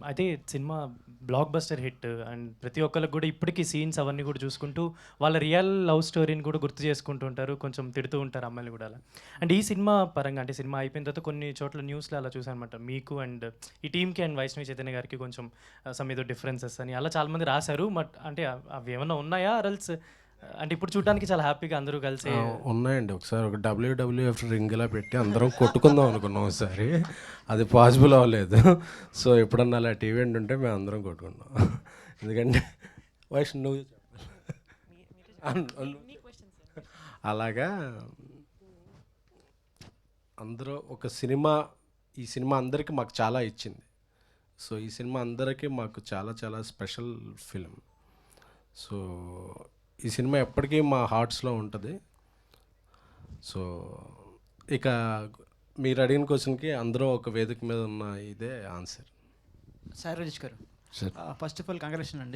అయితే cinema block buster hit and ప్రతి ఒక్కరికి కూడా ఇప్పటికీ సీన్స్ అవన్నీ కూడా చూసుకుంటూ వాళ్ళ రియల్ లవ్ స్టోరీని కూడా గుర్తు చేసుకుంటూ ఉంటారు, కొంచెం తిడుతూ ఉంటారు అమ్మాయిలు కూడా అలా. అండ్ ఈ సినిమా పరంగా అంటే సినిమా అయిపోయిన తర్వాత కొన్ని చోట్ల న్యూస్లో అలా చూసాను అనమాట, మీకు అండ్ ఈ టీమ్కి అండ్ వైష్ణవి చైతన్య గారికి కొంచెం సమ్ ఏదో డిఫరెన్సెస్ అని అలా చాలామంది రాశారు. బట్ అంటే అవి ఏమన్నా ఉన్నాయా అరల్స్ అంటే ఇప్పుడు చూడడానికి చాలా హ్యాపీగా అందరూ కలిసి ఉన్నాయండి. ఒకసారి ఒక డబ్ల్యూడబ్ల్యూఎఫ్ రింగ్లా పెట్టి అందరం కొట్టుకుందాం అనుకున్నాం ఒకసారి, అది పాసిబుల్ అవ్వలేదు. సో ఎప్పుడన్నా అలా ఈవెంట్ ఉంటే మేము అందరం కొట్టుకున్నాం. ఎందుకంటే వైష్ణవ్ అలాగా అందరూ ఒక సినిమా, ఈ సినిమా అందరికీ మాకు చాలా ఇచ్చింది. సో ఈ సినిమా అందరికీ మాకు చాలా చాలా స్పెషల్ ఫిలిం. సో ఈ సినిమా ఎప్పటికీ మా హార్ట్స్లో ఉంటుంది. సో ఇక మీరు అడిగిన క్వశ్చన్కి అందరూ ఒక వేదిక మీద ఉన్న ఇదే ఆన్సర్. సాయి రాజేష్ గారు, sir first of all congratulation అండి.